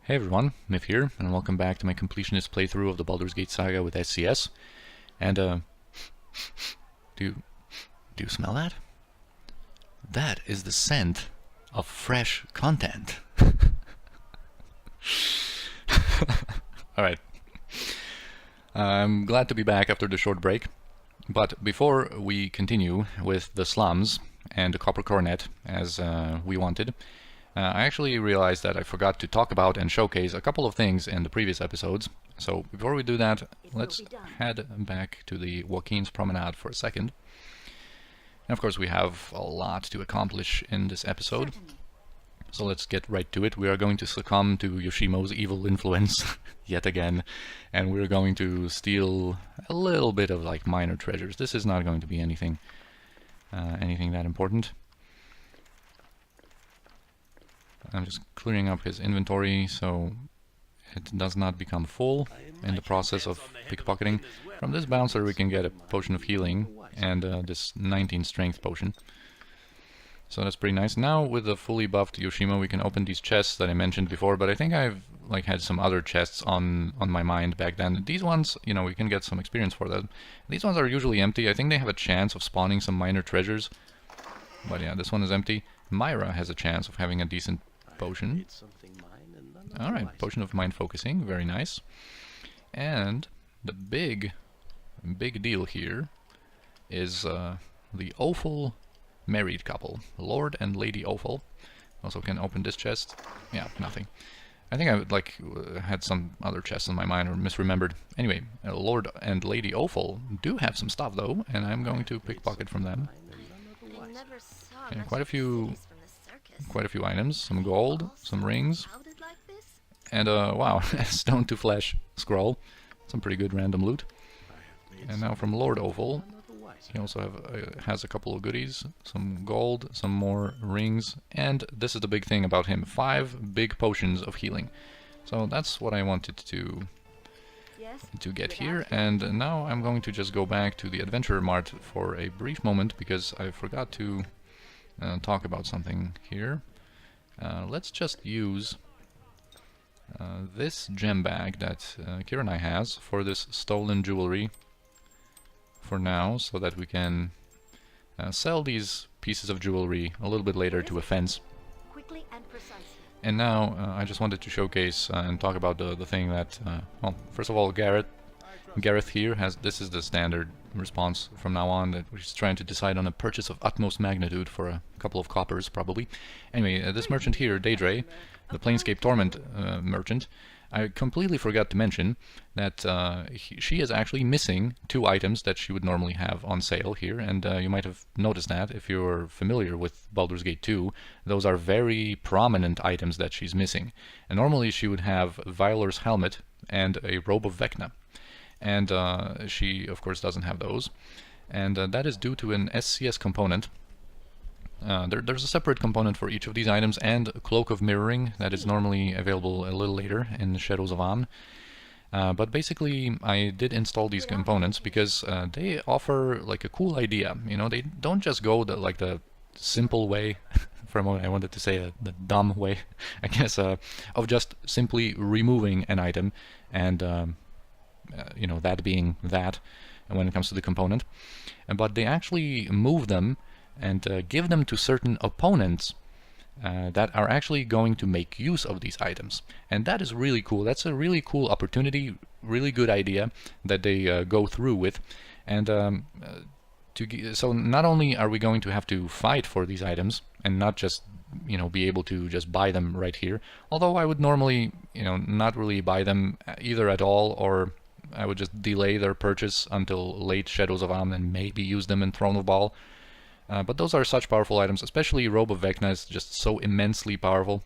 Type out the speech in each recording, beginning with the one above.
Hey everyone, Myth here, and welcome back to my Completionist playthrough of the Baldur's Gate Saga with SCS. And, do you smell that? That is the scent of fresh content. Alright. I'm glad to be back after the short break, but before we continue with the slums and the Copper Coronet, as we wanted, I actually realized that I forgot to talk about and showcase a couple of things in the previous episodes. So before we do that, let's head back to the Joaquin's Promenade for a second. And of course we have a lot to accomplish in this episode. So let's get right to it. We are going to succumb to Yoshimo's evil influence yet again. And we're going to steal a little bit of like minor treasures. This is not going to be anything that important. I'm just clearing up his inventory so it does not become full in the process of pickpocketing. From this bouncer we can get a potion of healing and this 19 strength potion. So that's pretty nice. Now with the fully buffed Yoshimo we can open these chests that I mentioned before, but I think I've like had some other chests on my mind back then. These ones, you know, we can get some experience for that. These ones are usually empty. I think they have a chance of spawning some minor treasures. But yeah, this one is empty. Myra has a chance of having a decent potion. Alright, potion of mind focusing, very nice. And the big deal here is the Offal married couple, Lord and Lady Offal. Also can open this chest. Yeah, nothing. I think I would like had some other chests in my mind or misremembered. Anyway, Lord and Lady Offal do have some stuff though, and I'm going to pickpocket from them. And quite a few items, some gold, some rings, and wow, stone to flesh scroll, some pretty good random loot. And now from Lord Offal, he also has a couple of goodies, some gold, some more rings, and this is the big thing about him, 5 big potions of healing. So that's what I wanted to get here, and now I'm going to just go back to the Adventurer Mart for a brief moment because I forgot to talk about something here. Let's just use this gem bag that Kiranai has for this stolen jewelry for now, so that we can sell these pieces of jewelry a little bit later to a fence. And now I just wanted to showcase and talk about the thing that, well, first of all, Gareth here has, this is the standard response from now on, that we're just trying to decide on a purchase of utmost magnitude for a couple of coppers, probably. Anyway, this merchant here, Daedre, the Planescape Torment merchant, I completely forgot to mention that she is actually missing 2 items that she would normally have on sale here, and you might have noticed that if you're familiar with Baldur's Gate 2. Those are very prominent items that she's missing. And normally she would have Violar's helmet and a robe of Vecna. And she, of course, doesn't have those. And that is due to an SCS component. There's a separate component for each of these items, and a Cloak of Mirroring that is normally available a little later in the Shadows of An. But basically, I did install these components because they offer like a cool idea. You know, they don't just go the simple way, for a moment I wanted to say the dumb way, I guess, of just simply removing an item and you know, that being that when it comes to the component. But they actually move them and give them to certain opponents that are actually going to make use of these items. And that is really cool. That's a really cool opportunity, really good idea that they go through with. And so not only are we going to have to fight for these items and not just, you know, be able to just buy them right here, although I would normally, you know, not really buy them either at all, or I would just delay their purchase until late Shadows of Amn and maybe use them in Throne of Baal. But those are such powerful items, especially Robe of Vecna is just so immensely powerful.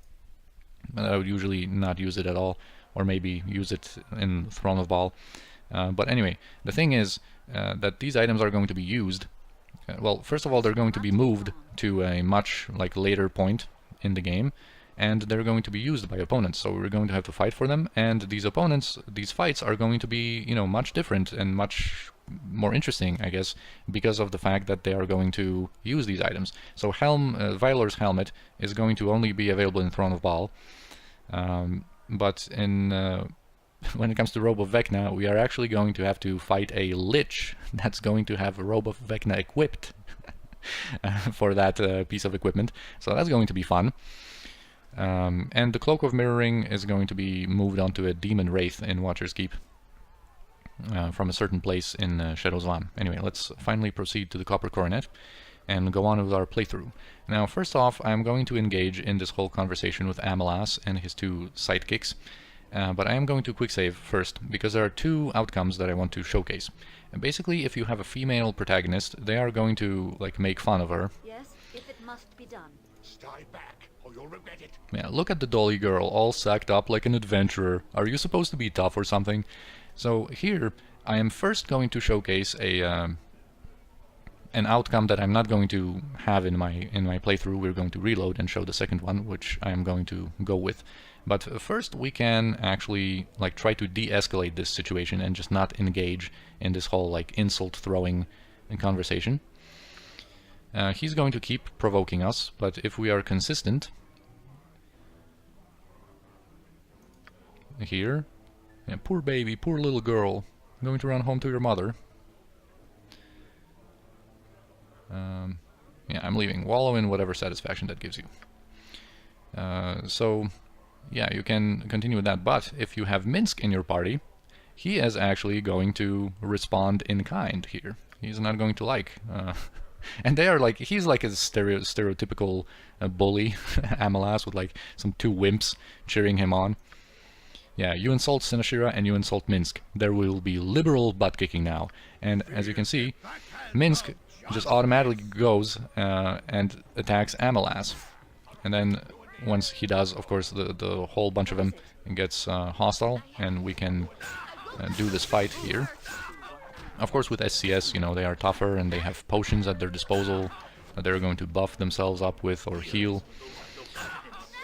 I would usually not use it at all, or maybe use it in Throne of Baal. But anyway, the thing is that these items are going to be used. Well, first of all, they're going to be moved to a much later point in the game, and they're going to be used by opponents. So we're going to have to fight for them, and these opponents, these fights are going to be, you know, much different and much more interesting, I guess, because of the fact that they are going to use these items. So Violar's helmet is going to only be available in Throne of Baal. but in when it comes to Robe of Vecna, we are actually going to have to fight a Lich that's going to have a Robe of Vecna equipped for that piece of equipment. So that's going to be fun. And the Cloak of Mirroring is going to be moved onto a Demon Wraith in Watcher's Keep from a certain place in Shadow's Van. Anyway, let's finally proceed to the Copper Coronet and go on with our playthrough. Now, first off, I'm going to engage in this whole conversation with Amelas and his two sidekicks. But I am going to quick save first, because there are two outcomes that I want to showcase. And basically, if you have a female protagonist, they are going to like make fun of her. Yes, if it must be done. Stay back, or you'll regret it. Yeah, look at the dolly girl, all sacked up like an adventurer. Are you supposed to be tough or something? So here, I am first going to showcase an outcome that I'm not going to have in my playthrough. We're going to reload and show the second one, which I am going to go with. But first we can actually like try to de-escalate this situation and just not engage in this whole like insult throwing conversation. He's going to keep provoking us, but if we are consistent here, yeah, poor baby, poor little girl, going to run home to your mother. Yeah, I'm leaving. Wallow in whatever satisfaction that gives you. So yeah, you can continue with that, but if you have Minsk in your party, he is actually going to respond in kind here. He's not going to like... and they are like... He's like a stereotypical bully, Amelas, with like some two wimps cheering him on. Yeah, you insult Sinashira and you insult Minsk. There will be liberal butt-kicking now. And as you can see, Minsk just automatically goes and attacks Amelas. And then once he does, of course, the whole bunch of them gets hostile, and we can do this fight here. Of course, with SCS, you know, they are tougher and they have potions at their disposal that they're going to buff themselves up with or heal.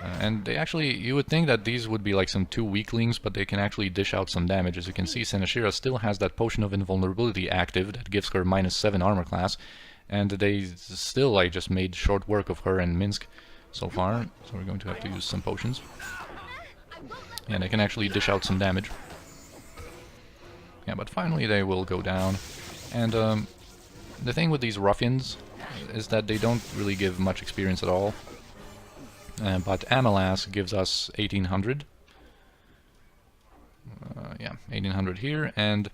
And they actually, you would think that these would be like some two weaklings, but they can actually dish out some damage. As you can see, Sinashira still has that potion of invulnerability active that gives her -7 armor class, and they still like just made short work of her and Minsk so far, so we're going to have to use some potions. And they can actually dish out some damage. Yeah, but finally they will go down. And the thing with these ruffians is that they don't really give much experience at all. But Amelas gives us 1800. Yeah, 1800 here, and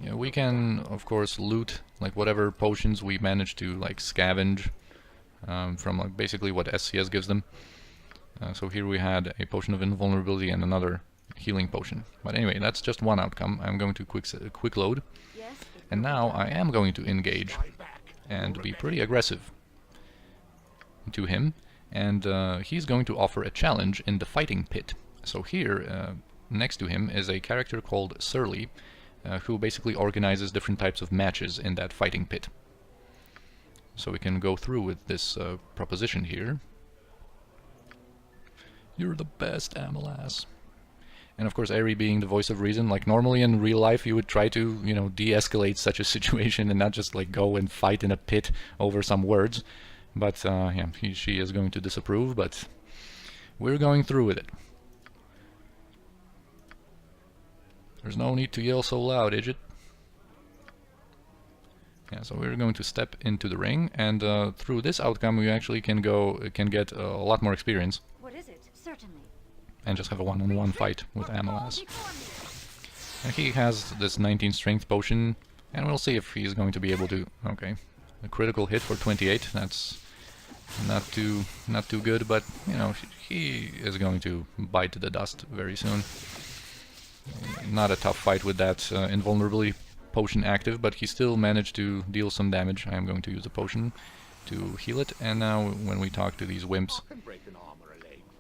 you know, we can of course loot like whatever potions we manage to like scavenge from like basically what SCS gives them. So here we had a potion of invulnerability and another healing potion. But anyway, that's just one outcome. I'm going to quick load, and now I am going to engage and be pretty aggressive to him. And he's going to offer a challenge in the fighting pit. So here, next to him, is a character called Surly, who basically organizes different types of matches in that fighting pit. So we can go through with this proposition here. You're the best, Amelas. And of course, Ari being the voice of reason, like normally in real life you would try to, you know, de-escalate such a situation and not just like go and fight in a pit over some words. But yeah, she is going to disapprove, but we're going through with it. There's no need to yell so loud, Idjit. Yeah, so we're going to step into the ring, and through this outcome we actually can get a lot more experience. What is it? Certainly. And just have a one-on-one fight with Amelas. And he has this 19 strength potion, and we'll see if he's going to be able to... Okay, a critical hit for 28. That's not too good, but you know, he is going to bite the dust very soon. Not a tough fight with that invulnerability potion active, but he still managed to deal some damage. I am going to use a potion to heal it, and now when we talk to these wimps,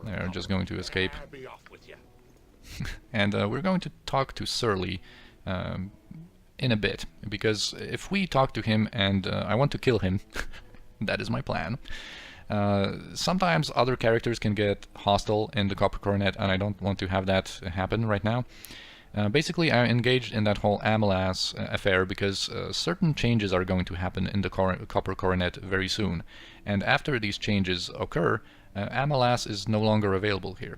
they're just going to escape. And we're going to talk to Surly in a bit, because if we talk to him and I want to kill him, that is my plan. Sometimes other characters can get hostile in the Copper Coronet, and I don't want to have that happen right now. Basically, I'm engaged in that whole Amelas affair because certain changes are going to happen in the Copper Coronet very soon. And after these changes occur, Amelas is no longer available here.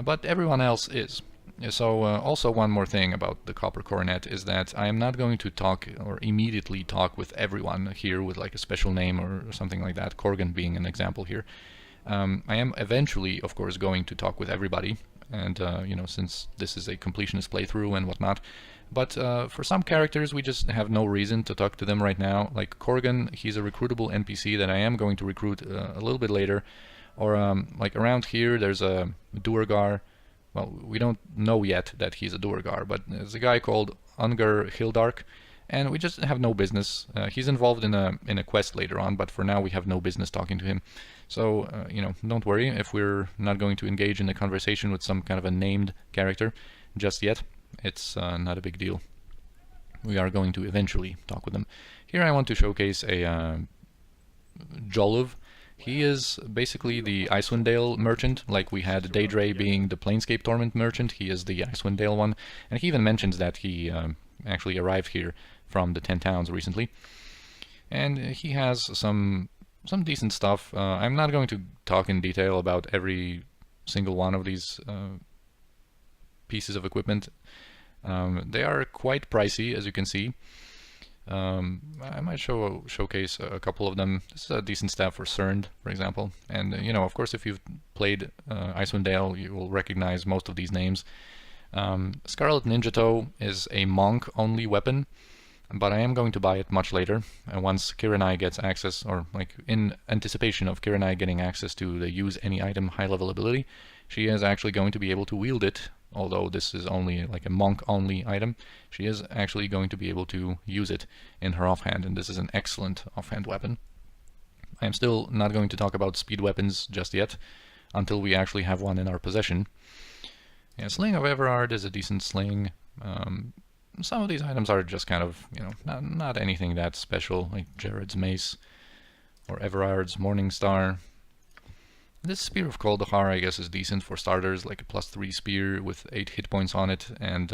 but everyone else is. So also one more thing about the Copper Coronet is that I am not going to talk or immediately talk with everyone here with like a special name or something like that, Corgan being an example here. I am eventually, of course, going to talk with everybody, and you know, since this is a completionist playthrough and whatnot. But for some characters, we just have no reason to talk to them right now. Like Corgan, he's a recruitable NPC that I am going to recruit a little bit later. Or like around here, there's a Duergar. Well, we don't know yet that he's a Duergar, but there's a guy called Ungar Hildark, and we just have no business. He's involved in a quest later on, but for now we have no business talking to him. So you know, don't worry if we're not going to engage in a conversation with some kind of a named character just yet. It's not a big deal. We are going to eventually talk with them. Here I want to showcase a Joluv. He is basically the Icewind Dale merchant, like we had Daedra being the Planescape Torment merchant. He is the Icewind Dale one, and he even mentions that he actually arrived here from the 10 Towns recently. And he has some decent stuff. I'm not going to talk in detail about every single one of these pieces of equipment. They are quite pricey, as you can see. I might showcase a couple of them. This is a decent staff for Cerned, for example. And you know, of course, if you've played Icewind Dale, you will recognize most of these names. Scarlet Ninja Toe is a monk-only weapon, but I am going to buy it much later. Once Kiranai gets access, or like in anticipation of Kiranai getting access to the use any item high-level ability, she is actually going to be able to wield it. Although this is only like a monk-only item, she is actually going to be able to use it in her offhand, and this is an excellent offhand weapon. I am still not going to talk about speed weapons just yet, until we actually have one in our possession. Yeah, Sling of Everard is a decent sling. Some of these items are just kind of, you know, not anything that special, like Jared's Mace, or Everard's Morning Star. This Spear of Kaldahar, I guess, is decent for starters, like a +3 spear with 8 hit points on it, and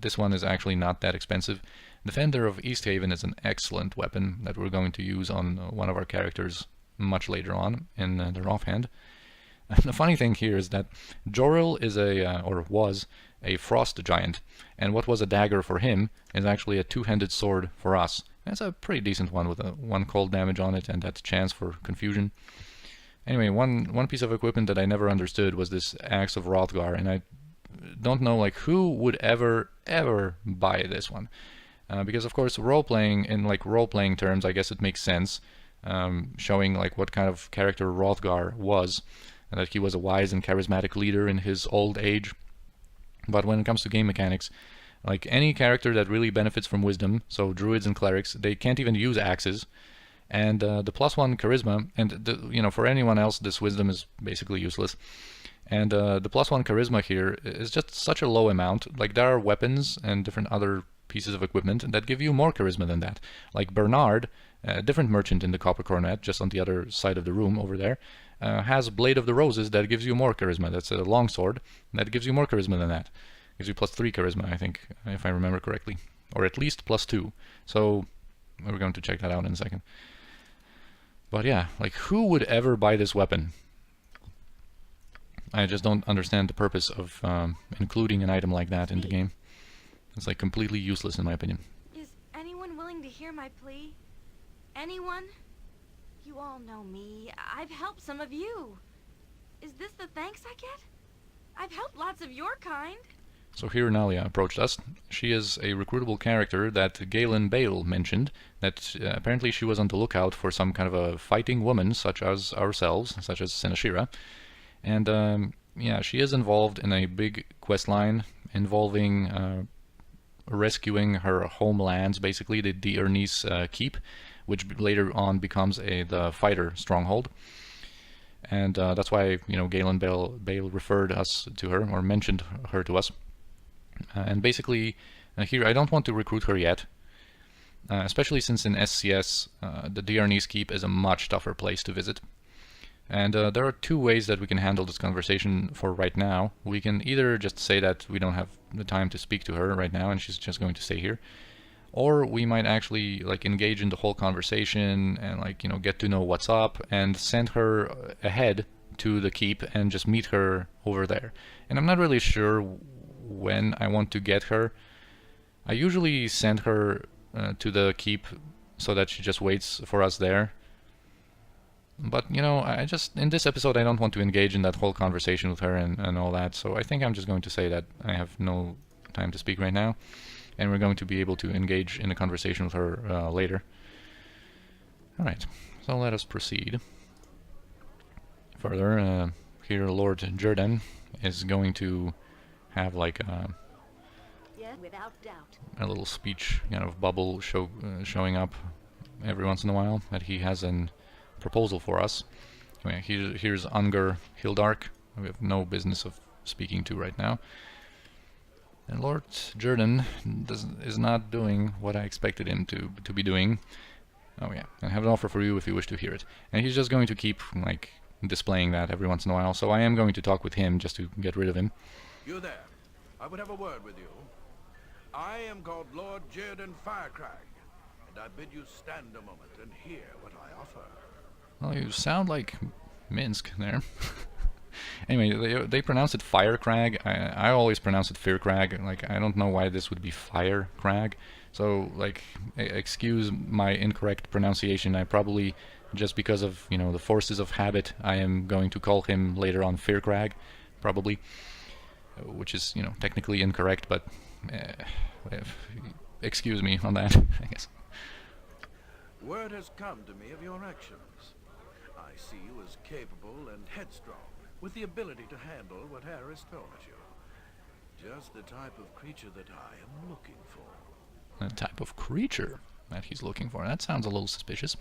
this one is actually not that expensive. Defender of Easthaven is an excellent weapon that we're going to use on one of our characters much later on in their offhand. And the funny thing here is that Joril is or was a frost giant, and what was a dagger for him is actually a two-handed sword for us. And it's a pretty decent one with a 1 cold damage on it and that chance for confusion. Anyway, one piece of equipment that I never understood was this Axe of Hrothgar, and I don't know like who would ever buy this one, because of course role-playing, in like role-playing terms, I guess it makes sense, showing like what kind of character Hrothgar was, and that he was a wise and charismatic leader in his old age. But when it comes to game mechanics, like any character that really benefits from wisdom, so druids and clerics, they can't even use axes. And the +1 charisma, and you know, for anyone else this wisdom is basically useless. And the +1 charisma here is just such a low amount. Like there are weapons and different other pieces of equipment that give you more charisma than that. Like Bernard, a different merchant in the Copper Coronet, just on the other side of the room over there, has Blade of the Roses that gives you more charisma. That's a longsword that gives you more charisma than that. Gives you +3 charisma, I think, if I remember correctly, or at least +2. So we're going to check that out in a second. But yeah, like who would ever buy this weapon? I just don't understand the purpose of including an item like that in the game. It's like completely useless in my opinion. Is anyone willing to hear my plea? Anyone? You all know me. I've helped some of you. Is this the thanks I get? I've helped lots of your kind. So here Nalia approached us. She is a recruitable character that Galen Bale mentioned, that apparently she was on the lookout for some kind of a fighting woman such as ourselves, such as Senashira. And yeah, she is involved in a big quest line involving rescuing her homelands, basically the Ernise Keep, which later on becomes the fighter stronghold. And that's why, you know, Galen Bale referred us to her, or mentioned her to us. And basically, here I don't want to recruit her yet, especially since in SCS the Ernise Keep is a much tougher place to visit. And there are two ways that we can handle this conversation for right now. We can either just say that we don't have the time to speak to her right now and she's just going to stay here, or we might actually like engage in the whole conversation and like, you know, get to know what's up and send her ahead to the keep and just meet her over there. And I'm not really sure when I want to get her. I usually send her to the keep so that she just waits for us there. But, you know, in this episode I don't want to engage in that whole conversation with her and all that, so I think I'm just going to say that I have no time to speak right now, and we're going to be able to engage in a conversation with her later. Alright, so let us proceed. Further, here Lord Jordan is going to have like Yeah, without doubt. a little speech kind of bubble showing up every once in a while that he has an proposal for us. Okay, here's Unger Hildark, who we have no business of speaking to right now. And Lord Jordan is not doing what I expected him to be doing. Oh yeah, I have an offer for you if you wish to hear it. And he's just going to keep like displaying that every once in a while, so I am going to talk with him just to get rid of him. You there. I would have a word with you. I am called Lord Jordan Firecrag, and I bid you stand a moment and hear what I offer. Well, you sound like Minsk there. Anyway, they pronounce it Firecrag. I always pronounce it Fearcrag. Like, I don't know why this would be Firecrag. So, like, excuse my incorrect pronunciation. I probably, just because of, you know, the forces of habit, I am going to call him later on Fearcrag, probably. Which is, you know, technically incorrect, but excuse me on that, I guess. Word has come to me of your actions. I see you as capable and headstrong, with the ability to handle whatever is thrown at you. Just the type of creature that I am looking for. The type of creature that he's looking for. That sounds a little suspicious.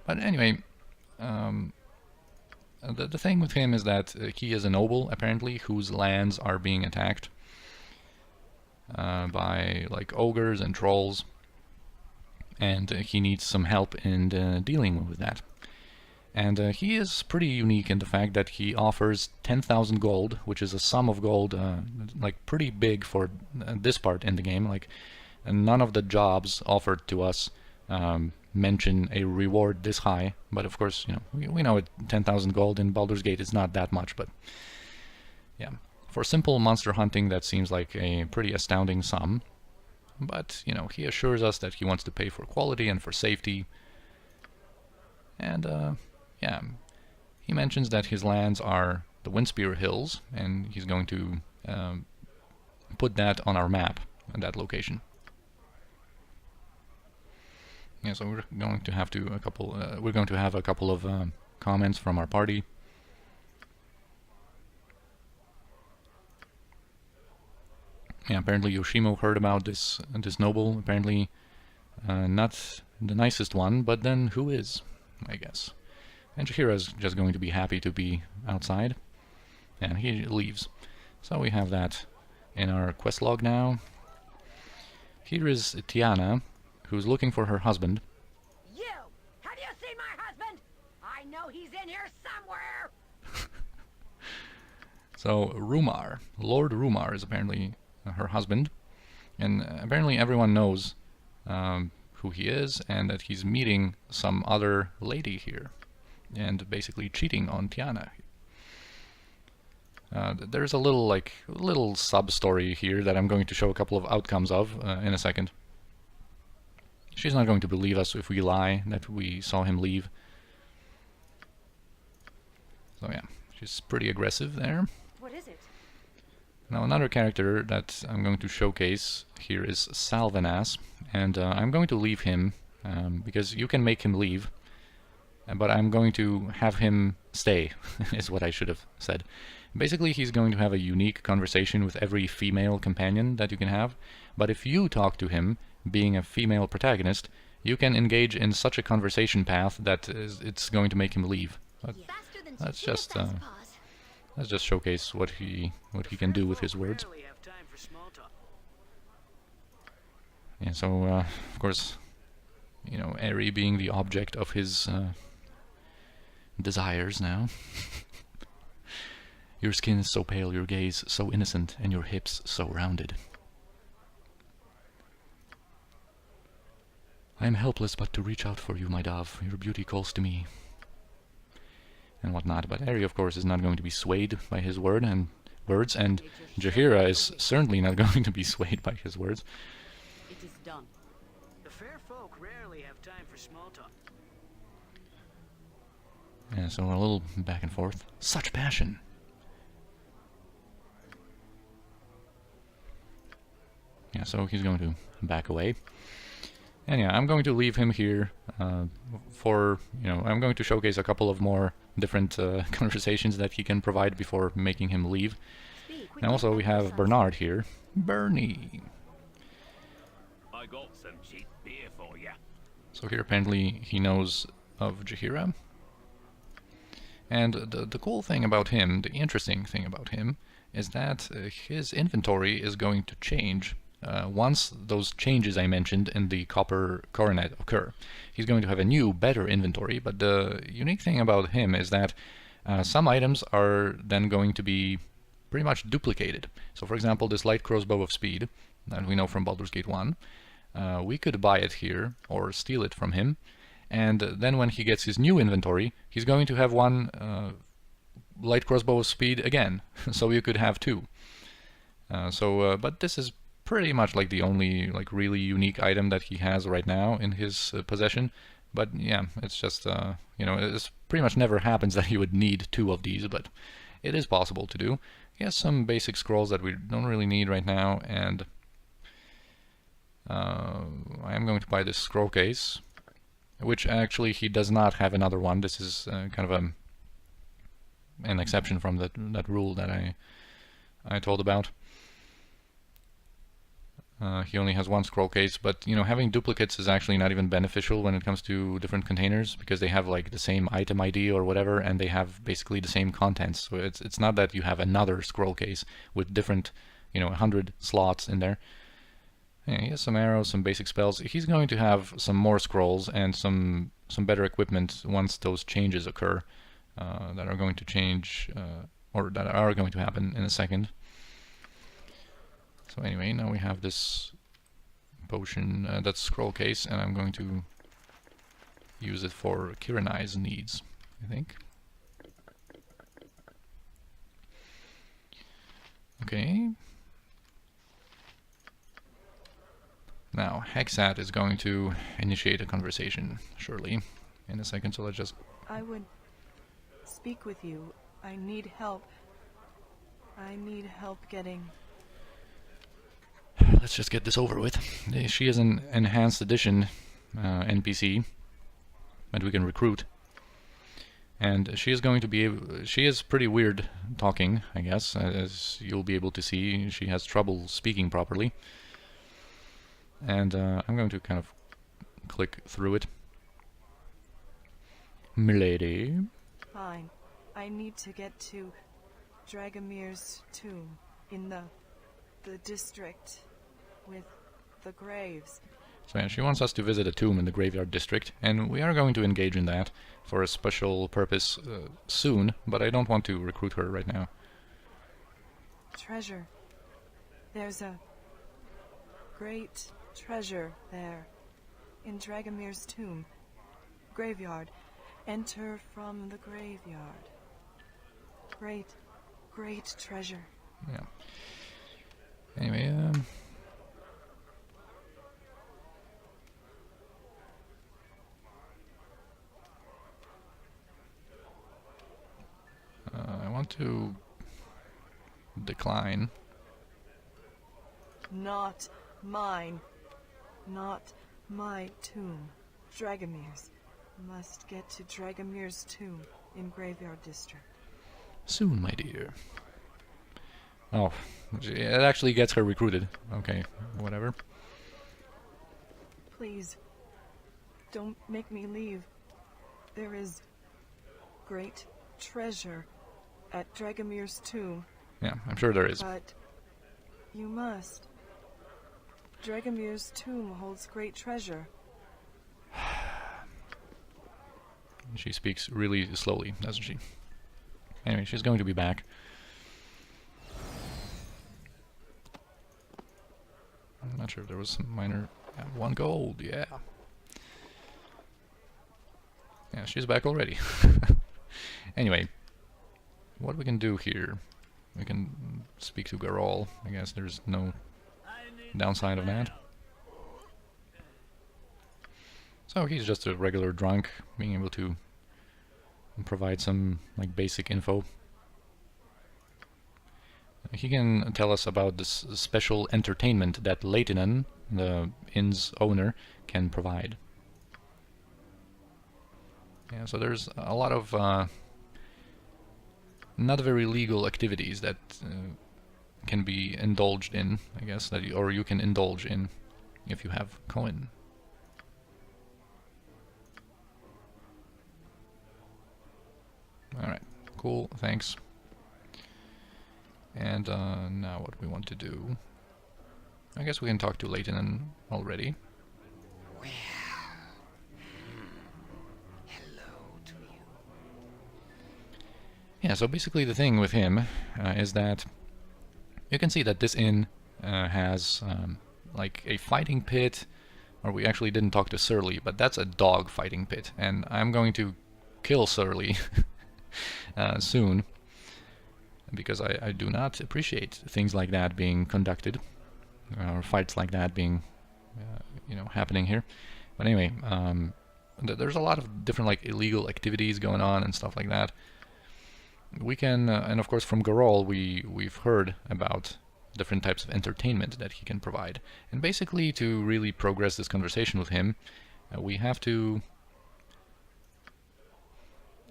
But anyway, the thing with him is that he is a noble, apparently, whose lands are being attacked by, like, ogres and trolls. And he needs some help in dealing with that. And he is pretty unique in the fact that he offers 10,000 gold, which is a sum of gold, like, pretty big for this part in the game. Like, none of the jobs offered to us mention a reward this high, but of course, you know, we know it, 10,000 gold in Baldur's Gate is not that much, but yeah, for simple monster hunting that seems like a pretty astounding sum. But, you know, he assures us that he wants to pay for quality and for safety, and yeah, he mentions that his lands are the Windspear Hills, and he's going to put that on our map, at that location. Yeah, so we're going to have a couple of comments from our party. Yeah, apparently Yoshimo heard about this noble. Apparently, not the nicest one, but then who is? I guess. And Shihira's just going to be happy to be outside, and he leaves. So we have that in our quest log now. Here is Tiana, who's looking for her husband. You! Have you seen my husband? I know he's in here somewhere! So Rumar, Lord Rumar is apparently her husband, and apparently everyone knows who he is, and that he's meeting some other lady here, and basically cheating on Tiana. There's a little sub-story here that I'm going to show a couple of outcomes of in a second. She's not going to believe us if we lie that we saw him leave. So yeah, she's pretty aggressive there. What is it? Now another character that I'm going to showcase here is Salvanas, and I'm going to leave him because you can make him leave, but I'm going to have him stay, is what I should have said. Basically, he's going to have a unique conversation with every female companion that you can have, but if you talk to him, being a female protagonist, you can engage in such a conversation path that it's going to make him leave. But let's just showcase what he can do with his words. Yeah, so of course, you know, Eri being the object of his desires now. Your skin is so pale, your gaze so innocent, and your hips so rounded. I am helpless but to reach out for you, my dove. Your beauty calls to me. and whatnot. But Ari, of course, is not going to be swayed by his words, and Jaheira is certainly not going to be swayed by his words. It is done. The fair folk rarely have time for small talk. Yeah, so we're a little back and forth. Such passion. Yeah, so he's going to back away. And yeah, I'm going to leave him here for, I'm going to showcase a couple of more different conversations that he can provide before making him leave. And also we have Bernard here. Bernie! I got some cheap beer for ya. So here apparently he knows of Jaheira. And the cool thing about him, the interesting thing about him, is that his inventory is going to change once those changes I mentioned in the Copper Coronet occur. He's going to have a new, better inventory, but the unique thing about him is that some items are then going to be pretty much duplicated. So for example, this light crossbow of speed that we know from Baldur's Gate 1, we could buy it here or steal it from him, and then when he gets his new inventory, he's going to have one light crossbow of speed again, so you could have two. But this is pretty much like the only really unique item that he has right now in his possession. But yeah, it's just it pretty much never happens that he would need two of these, but it is possible to do. He has some basic scrolls that we don't really need right now, and I am going to buy this scroll case, which actually he does not have another one. This is kind of an exception from that rule that I told about. He only has one scroll case, but having duplicates is actually not even beneficial when it comes to different containers, because they have like the same item ID or whatever, and they have basically the same contents. So it's not that you have another scroll case with different 100 slots in there. Yeah, he has some arrows, some basic spells. He's going to have some more scrolls and some better equipment once those changes occur that are going to change or that are going to happen in a second. So anyway, now we have this potion, that's scroll case, and I'm going to use it for Kiranai's needs, I think. Okay. Now, Hexat is going to initiate a conversation, surely, in a second, so let's just... I would speak with you. I need help. I need help getting... Let's just get this over with. She is an enhanced edition NPC that we can recruit. And she is going to be able... She is pretty weird talking, I guess, as you'll be able to see. She has trouble speaking properly. And I'm going to kind of click through it. Milady. Fine. I need to get to Dragomir's tomb in the district with the graves. So yeah, she wants us to visit a tomb in the graveyard district, and we are going to engage in that for a special purpose soon, but I don't want to recruit her right now. Treasure. There's a great treasure there in Dragomir's tomb. Graveyard. Enter from the graveyard. Great treasure. Yeah. Anyway, I want to decline. Not mine. Not my tomb. Dragomir's. Must get to Dragomir's tomb in Graveyard District. Soon, my dear. Oh, it actually gets her recruited. Okay, whatever. Please, don't make me leave. There is great treasure at Dragomir's tomb. Yeah, I'm sure there is. But you must. Dragomir's tomb holds great treasure. She speaks really slowly, doesn't she? Anyway, she's going to be back. I'm not sure if there was some minor... Yeah, 1 gold, yeah. Yeah, she's back already. Anyway, what we can do here, we can speak to Garol. I guess there's no downside of that. So he's just a regular drunk, being able to provide some like basic info. He can tell us about this special entertainment that Leitinen, the inn's owner, can provide. Yeah, so there's a lot of not very legal activities that can be indulged in, I guess, that or you can indulge in if you have coin. Alright, cool, thanks. And now what we want to do, I guess we can talk to Leitinen already. Well, hello to you. Yeah, so basically the thing with him is that you can see that this inn has like a fighting pit, or we actually didn't talk to Surly, but that's a dog fighting pit, and I'm going to kill Surly soon, because I do not appreciate things like that being conducted, or fights like that being, you know, happening here. But anyway, there's a lot of different like illegal activities going on and stuff like that. We can, and of course from Garol we've heard about different types of entertainment that he can provide. And basically to really progress this conversation with him, we have to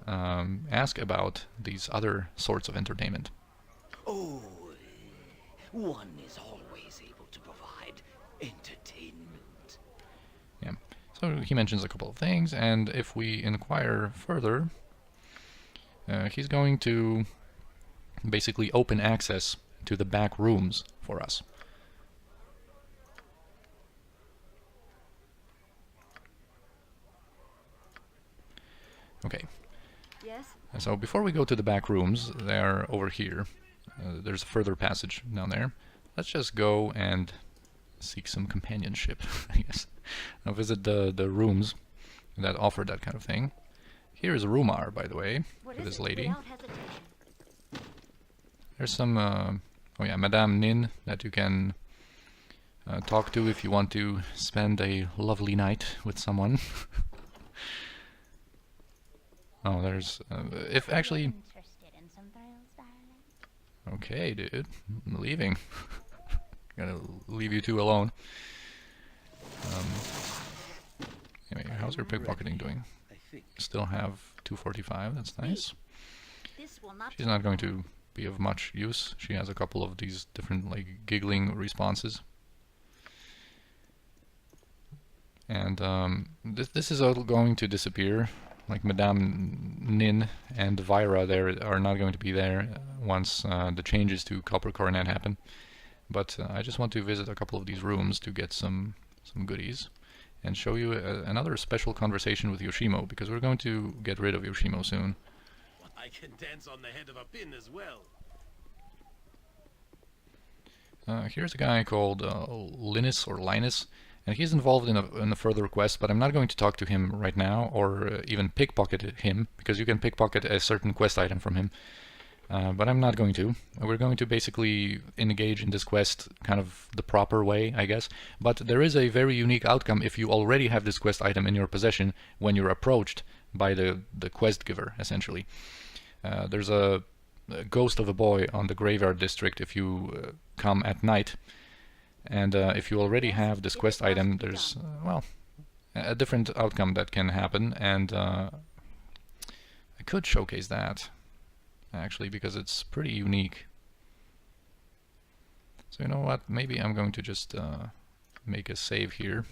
ask about these other sorts of entertainment. Oh, one is always able to provide entertainment. Yeah. So he mentions a couple of things, and if we inquire further, he's going to basically open access to the back rooms for us. Okay. Yes? So before we go to the back rooms, they are over here. There's a further passage down there. Let's just go and seek some companionship, I guess. Now visit the rooms that offer that kind of thing. Here is Rumar, by the way, with this lady. Without hesitation. There's some, oh yeah, Madame Nin that you can talk to if you want to spend a lovely night with someone. Oh, there's, if actually... Interested in some thrills, darling? Okay, dude, I'm leaving. Gotta leave you two alone. Anyway, how's her pickpocketing doing? Still have 245, that's nice. This will not She's not going to be of much use. She has a couple of these different, like, giggling responses. And this is all going to disappear. Like Madame Nin and Vyra there are not going to be there once the changes to Copper Coronet happen. But I just want to visit a couple of these rooms to get some goodies and show you another special conversation with Yoshimo, because we're going to get rid of Yoshimo soon. I can dance on the head of a pin as well. Here's a guy called Linus or Linus, and he's involved in a further quest, but I'm not going to talk to him right now, or even pickpocket him, because you can pickpocket a certain quest item from him. But I'm not going to. We're going to basically engage in this quest kind of the proper way, I guess. But there is a very unique outcome if you already have this quest item in your possession when you're approached by the quest giver, essentially. There's a ghost of a boy on the graveyard district if you come at night. And if you already have this quest item, there's, well, a different outcome that can happen. And I could showcase that, actually, because it's pretty unique. So you know what, maybe I'm going to just make a save here,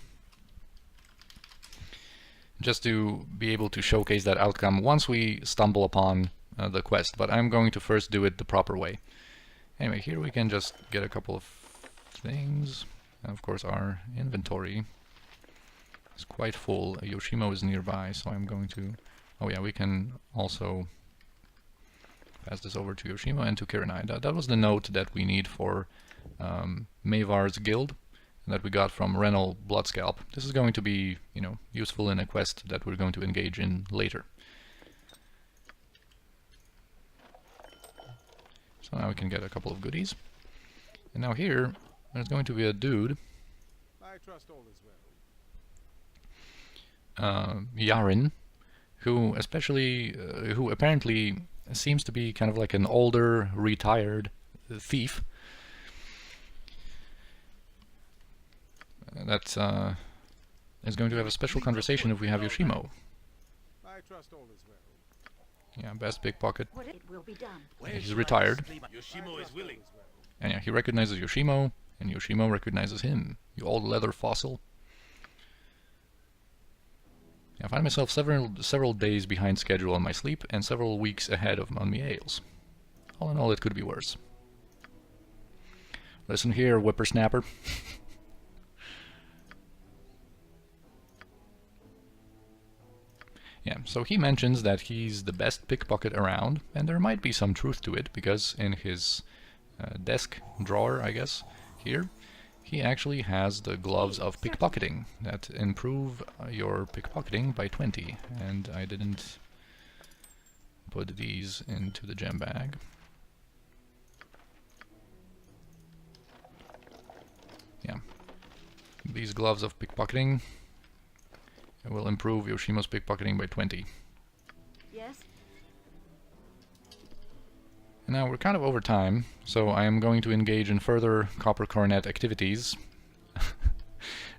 just to be able to showcase that outcome once we stumble upon the quest, but I'm going to first do it the proper way. Anyway, here we can just get a couple of things, and of course our inventory is quite full. Yoshimo is nearby, so I'm going to, oh yeah, we can also pass this over to Yoshimo and to Kiranai. That was the note that we need for Mavar's guild that we got from Renal Bloodscalp. This is going to be, you know, useful in a quest that we're going to engage in later. So now we can get a couple of goodies. And now here, there's going to be a dude. I trust all is well. Yarin, who who apparently seems to be kind of like an older, retired thief. That is going to have a special conversation if we have Yoshimo. I trust all is well. Yeah, best pickpocket. It will be done. He's retired. Yoshimo is willing. And yeah, he recognizes Yoshimo, and Yoshimo recognizes him. You old leather fossil. Yeah, I find myself several days behind schedule on my sleep, and several weeks ahead on my ales. All in all, it could be worse. Listen here, whippersnapper. Yeah, so he mentions that he's the best pickpocket around, and there might be some truth to it, because in his desk drawer, I guess, here, he actually has the gloves of pickpocketing that improve your pickpocketing by 20, and I didn't put these into the gem bag. Yeah, these gloves of pickpocketing will improve Yoshimo's pickpocketing by 20. Yes? And now we're kind of over time, so I am going to engage in further Copper Coronet activities,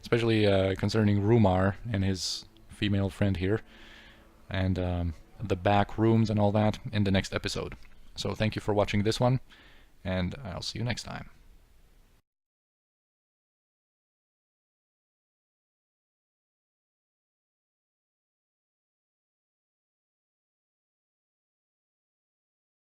especially concerning Rumar and his female friend here, and the back rooms and all that in the next episode. So thank you for watching this one, and I'll see you next time.